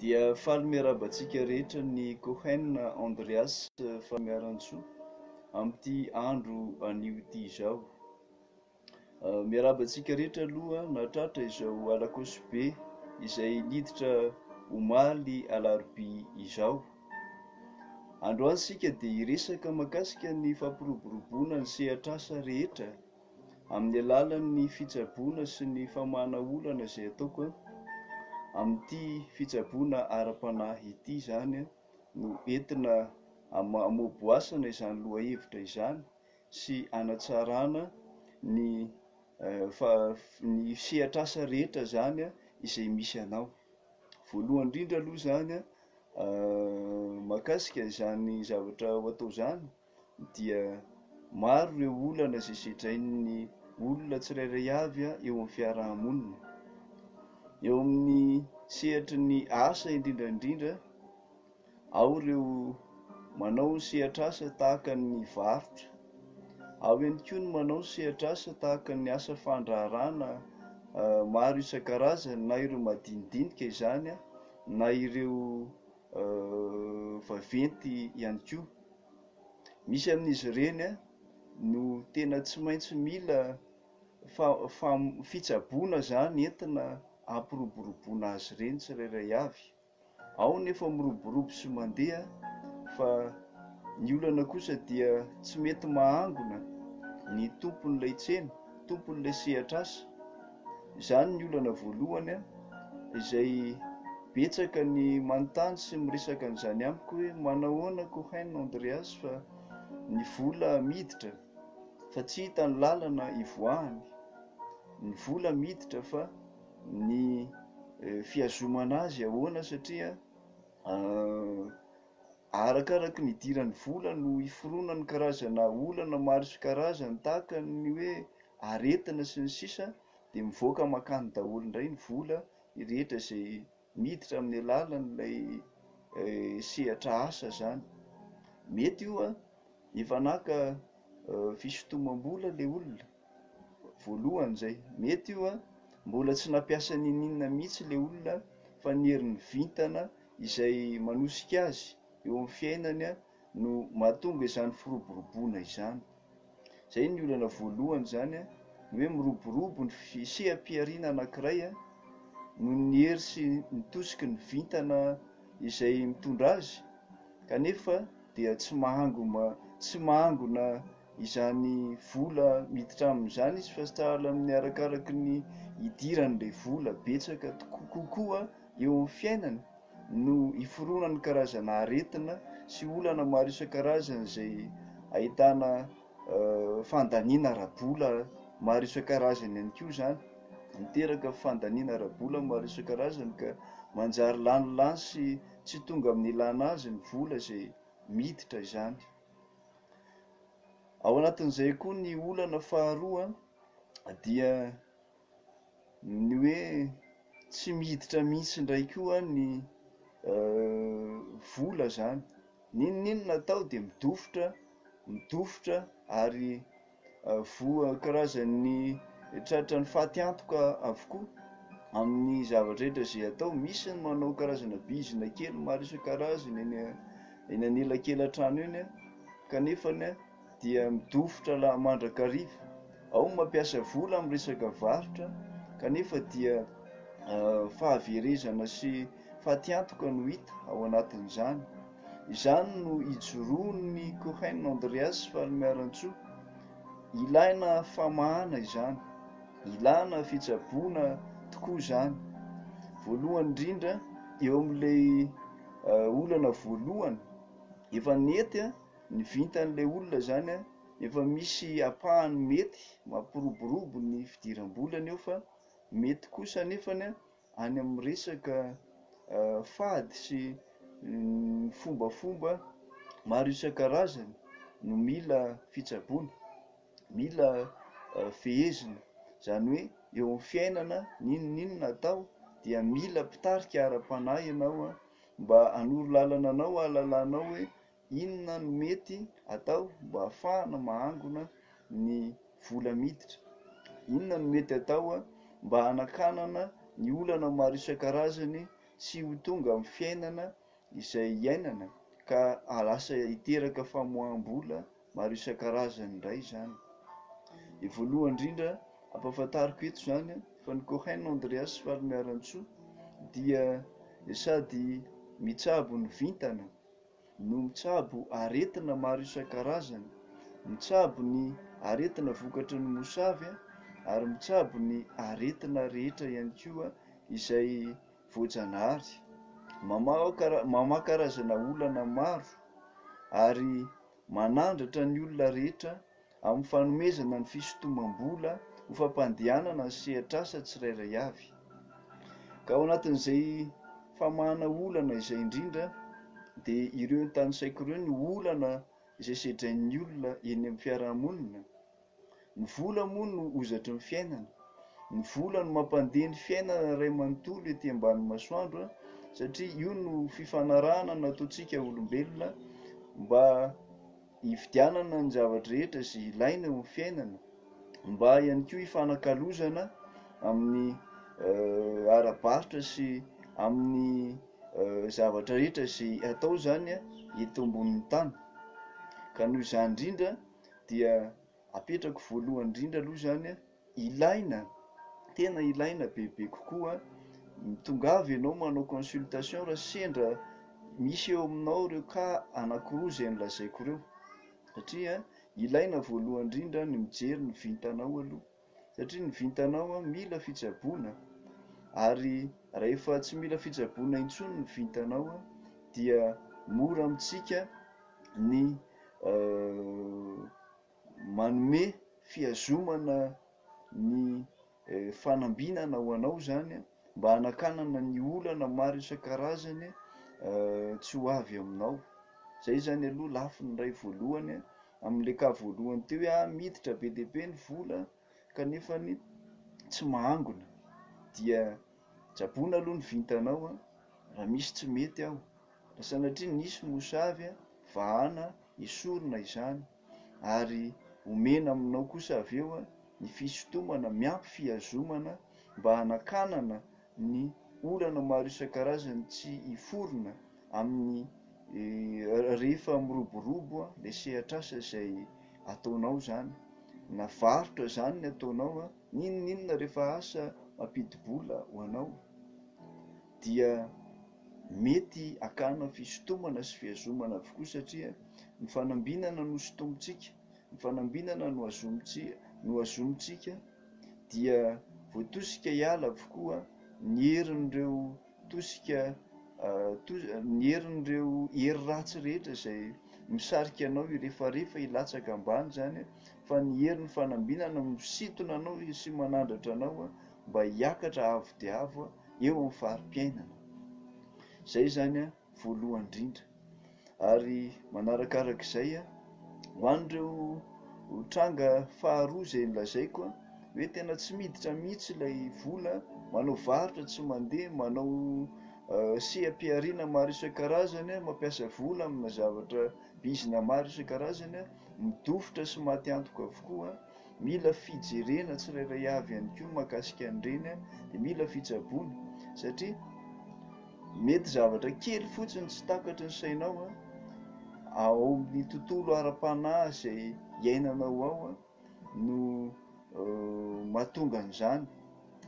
Dia faly miarabantsika rehetra ny Cohen Andreas Famiarantsoa amin'ity andro an'io ity izao. Miarabantsika rehetra aloha natratra izao alakosibe izay niditra omaly alarobia izao. Androany sika dia hiresaka mahakasika ny fampiroboroboana ny sehatr'asa rehetra amin'ny alalan'ny fitsaboana sy ny famahana olana izay ataoko amin'ity fitsaboana ara-panahy ity zany no entina amoboasana izany lohahevitra izany sy hanatsarana ny sehatr'asa rehetra zany izay misy anao. Voalohany indrindra aloha zany mahakasika izany zavatra ho atao zany dia maro ireo olana izay sedrain'ny olona tsirairay avy eo amin'ny fiarahamonina. Eo amin'ny sehatry ny asa indrindrandrindra, ao ireo manao sehatr'asa tahaka ny varotra, ao ihany koa ny manao sehatr'asa tahaka ny asa fandraharana maro isan-karazany, na ireo madinidinika izany na ireo vaventy ihany koa. Misy amin'izy ireny no tena tsy maintsy mila fitsaboana zany entina hampiroboroboana azy ireny tsirairay avy. Ao nefa miroborobo sy mandeha fa ny olana kosa dia tsy mety mahangona ny tompon'ilay tsena, tompon'ilay sehatr'asa. Izany ny olana voalohany izay betsaka ny manontany sy miresaka an'izany amiko hoe manao ahoana Cohen Andreas fa ny vola miditra fa tsy hita ny lalana ivoahany. Ny vola miditra fa ny fiazomana azy ahoana, satria arakaraky ny idiran'ny vola no iforonan'ny karazana olana maro isan-karazany tahaka ny hoe aretina sy ny sisa, dia mivoaka makany daholo indray ny vola rehetra izay miditra amin'ny alalan'ilay sehatra asa zany. Mety io hifanaka fisintomam-bola ilay olona voalohany zay, mety io mbola tsy nampiasa ninina mihitsy ilay olona fa ny herin'ny vintana izay manosika azy eo amin'ny fiainany no mahatonga izany firoboroboana izany. Zay ny olana voalohany zany, ny hoe miroborobo ny seha-piariana anankiray no ny hery sy mitosiky ny vintana izay mitondra azy, kanefa dia tsy mahangona izany vola miditra amin'izany izy fa sahala amin'ny arakaraky ny idiran'ilay vola betsaka kokoa eo amin'ny fiainany no iforonan'ny karazana aretina sy olana maro isan-karazany izay ahitana fandaniana ara-bola maro isan-karazany ihany koa zany, miteraka fandaniana ara-bola maro isan-karazany ka manjary lanilany sy tsy tonga amin'ny ilana azy ny vola izay miditra izany. Ao anatin'izay koa ny olana faharoa dia ny hoe tsy miditra mihitsy indray koa ny vola zany. Ninona atao dia midofotra ary karazan'ny tratran'ny faty antoka avokoa amin'ny zavatra rehetra izay atao. Misy ny manao karazana bizina kely maro isan-karazany eny anelakelan-trano eny kanefa dia midofotra mandrakariva. Ao mampiasa vola amin'ny resaka varotra kanefa dia fahaverezana sy faty antoka no hita ao anatin'izany. Izany no ijoroan'ny Cohen Andreas Famiarantsoa. Ilaina famahana izany, ilaina fitsaboana tokoa izany. Voalohany indrindra eo amin'ilay olana voalohany, efa nety ny vintan'ilay olona zany, efa misy apahany mety mampiroborobo ny fidiram-bolana eo, fa mety kosa nefany any amin'ny resaka fady sy fombafomba maro isan-karazany no mila fitsaboana, mila fehezina. Zany hoe eo amin'ny fiainana ninona atao dia mila mpitarika ara-panahy ianao mba hanoro lalana anao, ahalalanao hoe inona no mety atao mba ahafahana mahangona ny vola miditra, inona no mety atao mba hanakanana ny olana maro isan-karazany tsy ho tonga amin'ny fiainana izay iainana ka lasa hiteraka famoaham-bola maro isan-karazany indray izany. Ny voalohany indrindra ampahafantariko eto izany fa ny Cohen Andreas Valmiaran-tsoa dia sady mitsabo ny vintana no mitsabo aretina maro isan-karazany, mitsabo ny aretina vokatry ny mosavy ary mitsabo ny aretina rehetra ihany koa izay voajanahary. Mamaha karazana olana maro ary manandratra ny olona rehetra amin'ny fanomezana ny fisintomam-bola ho fampandehanana ny sehatr'asa tsirairay avy. Ka ao anatin'izay famahana olana izay indrindra dia ireo ny tany saiko ireo ny olana izay sedrain'ny olona eny amin'ny fiarahamonina. Ny vola moa no hozatry ny fiainana. Ny vola no mampandeha ny fiainana ray manontolo ety ambany masoandro satria io no fifanarahana nataontsika olombelona mba hividianana ny zavatra rehetra izay ilaina eo amin'ny fiainana, mba ihany koa hifanakalozana amin'ny ara-barotra sy amin'ny zavatra rehetra izay atao zany eto ambonin'ny tany. Ka noho izany indrindra dia apetrako voalohany indrindra aloha zany ilaina, tena ilaina bebe kokoa mitongavy ianao manao consultation raha sendra misy eo aminao ireo ka anankiroa izay nolazaiko ireo, satria ilaina voalohany indrindra ny mijery ny vintanao aloha, satria ny vintanao mila fitsaboana ary rehefa tsy mila fitsaboana intsony ny vintanao dia mora amintsika ny manome fiazomana ny fanambinana ho anao zany mba hanakanana ny olana maro isan-karazany tsy ho avy aminao. Zay zany aloha lafiny ny ray voalohany amin'le ka voalohany teo hoe miditra be dia be ny vola kanefa ny tsy mahangona, dia tsaboana aloha ny vintanao raha misy tsy mety ao, raha sanatria nisy mosavy vahana esorina izany ary omena aminao kosa avy eo ny fisintomana miampy fiazomana mba hanakanana ny olana maro isan-karazany tsy hiforona amin'ny rehefa miroborobo le sehatr'asa izay ataonao zany, na varotra zany ny ataonao, n'inona rehefa asa mampidi-bola ho anao dia mety hakana fisintomana sy fiazomana avokoa satria ny fanambinana no sintomintsika, ny fanambinana no azomintsika dia voatosika hiala avokoa ny herin'ireo tosika ny herin'ireo hery ratsy rehetra izay misarika anao irefarefa hilatsaka ambany zany, fa ny herin'ny fanambinana misintona anao sy manandratra anao mba hiakatra avo dia avo eo amin'ny farim-piainana. Zay zany voalohany indrindra. Ary manarakarak'izay ho an'ireo tranga faharoa izay nolazaiko hoe tena tsy miditra mihitsy ilay vola, manao varotra tsy mandeha, manao seha-piariana maro isan-karazany, mampiasa vola amina zavatra bizina maro isan-karazany, midofotra sy maty antoka avokoa, mila fijerena tsirairay avy ihany koa mahakasika an'ireny dia mila fitsaboana satria mety zavatra kely fotsiny tsy takatry ny sainao ao amin'ny tontolo ara-panahy izay iainanao ao no mahatonga an'izany.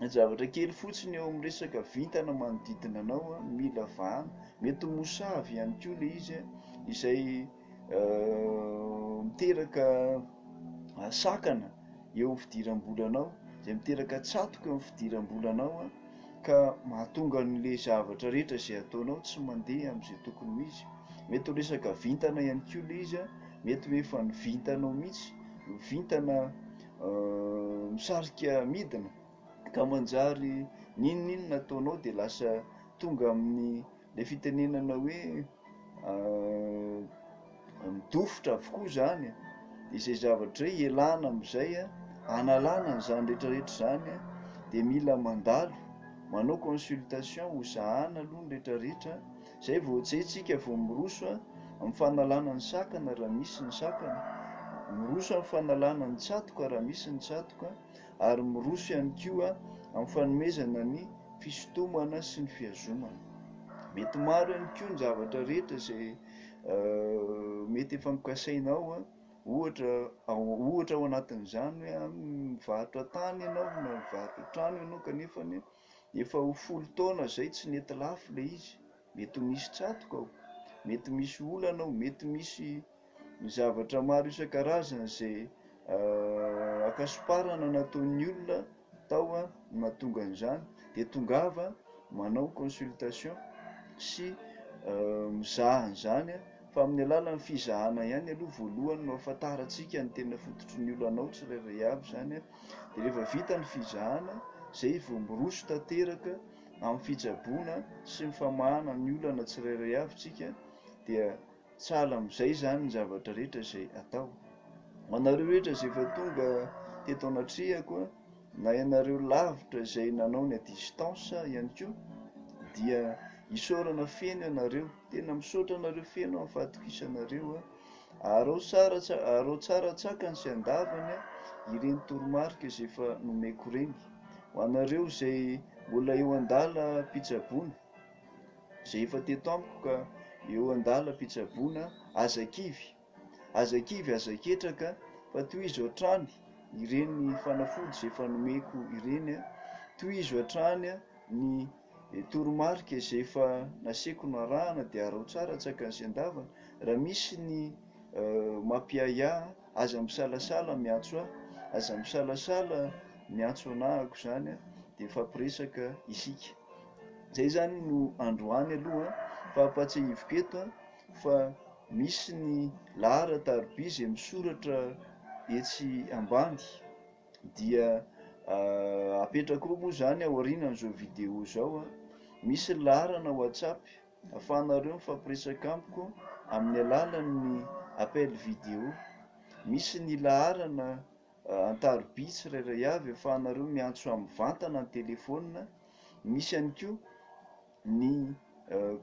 Zavatra kely fotsiny eo amin'ny resaka vintana manodidina anao mila vahana, mety mosavy ihany koa le izy izay miteraka sakana eo amin'ny fidiram-bolanao, izay miteraka tsatoka eo amin'ny fidiram-bolanao ka mahatonga an'le zavatra rehetra izay ataonao tsy mandeha amin'izay tokony ho izy. Mety ho resaka vintana ihany koa le izy, mety ho efa ny vintanao mihitsy, ny vintana misarika midina ka manjary n'inona ataonao dia lasa tonga amin'ny le fitenenana hoe midofotra avokoa zany, izay zavatra hoe ialana amin'izay analana an'izany rehetrarehetra zany dia mila mandalo manao consultation ho zahana aloha ny rehetrarehetra, zay vao tsy isika vao miroso amin'ny fanalana ny sakana raha misy ny sakana, miroso amin'ny fanalana ny tsatoka raha misy ny tsatoka, ary miroso ihany koa amin'ny fanomezana ny fisintomana sy ny fiazomana. mety maro ihany koa ny zavatra rehetra izay mety efa mikasainao ohatra ao anatin'izany hoe mivarotra tany ianao na mivarotra trano ianao kanefany efa ho 10 taona zay tsy nety lafo le izy, mety misy tsatoka ao, mety misy olana ao, mety misy zavatra maro isan-karazany izay akasiparana nataon'ny olona tao mahatonga an'izany, de tongava manao consultation sy mizaha an'izany fa amin'ny alalan'ny fizahana ihany aloha voalohany no ahafantarantsika ny tena fototry ny olanao tsirairay avy zany de rehefa vita ny fizahana zay vao miroso tanteraka amin'ny fitsaboana sy ny famahana ny olana tsirairay avy tsika dia tsala am'izay zany ny zavatra rehetra izay atao. Ho anareo rehetra izay efa tonga teto anatrehako na ianareo lavitra izay nanao ny a distance ihany koa dia isaorana feno ianareo, tena misaotra anareo feno amin'ny fahatokisanareo arao tsara tsakany sy andavany ireny toromarika izay efa nomeko reny. Ho anareo izay mbola eo andala pitsaboana izay efa teto amiko ka eo andala pitsaboana, azakivy azaketraka fa tohizo hatrany ireny fanafody izay efa nomeko ireny, tohizo hatrany ny toromarika izay efa naseko narahana de arao tsara tsakany sy andavany. Raha misy ny mampiaya aza misalasala miantso ahy, aza misalasala miantso anahako zany de fampiresaka isika. Zay zany no androany aloha fahapatsahiviko eto fa misy ny lahara-tarobia izay misoratra etsy ambany dia apetrako moa zany ao aorianan'izao video zao misy laharana WhatsApp ahafahanareo mifampiresaka amiko amin'ny alalan'ny appel video, misy ny laharana an-tarobia tsirairay avy ahafahanareo miantso amin'ny vantana ny telefona, misy ihany koa ny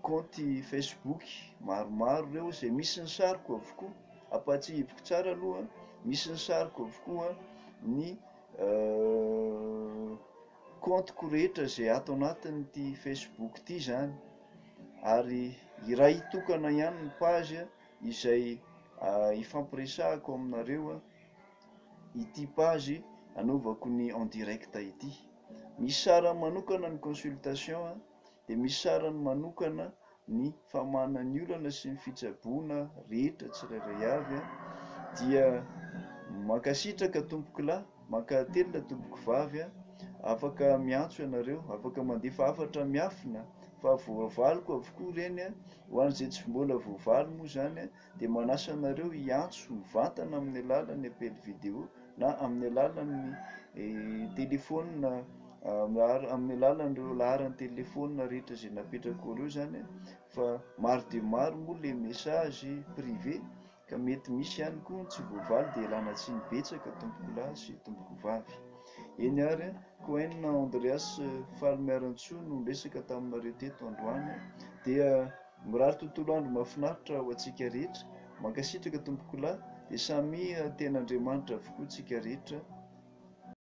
compte Facebook maromaro reo izay misy ny sariko avokoa, apatsihiviko tsara aloha misy ny sariko avokoa ny compteko rehetra izay ato anatin'ity Facebook ty zany, ary iray tokana ihany ny page izay ifampiresahako aminareo ity page anaovako ny en direct ity. Misy sarany manokana ny consultation de misy sarany manokana ny famahana ny olana sy ny fitsaboana rehetra tsirairay avy dia mankasitraka tompoko lahy, mankatelina tompoko vavy afaka miantso ianareo, afaka mandefa hafatra miafina fa voavaliko avokoa reny ho an'izay tsy mbola voavaly moa zany de manasa anareo hiantso mivantana amin'ny alalan'ny appel video na amin'ny alalan'ny telefona amin'ny alalan'ireo laharan'ny telefona rehetra izay napetrako reo zany fa maro de maro moa le message privé ka mety misy ihany koa tsy voavaly de ilana tsiny betsaka tompoko lahy sy tompoko vavy. Eny ary Coen Andreas Falmiarantsoa no resaka taminareo teto androany dia mirary tontolo andro mahafinaritra ho antsika rehetra, mankasitraka tompoko lahy de samy ten'Andriamanitra avokoa tsika rehetra.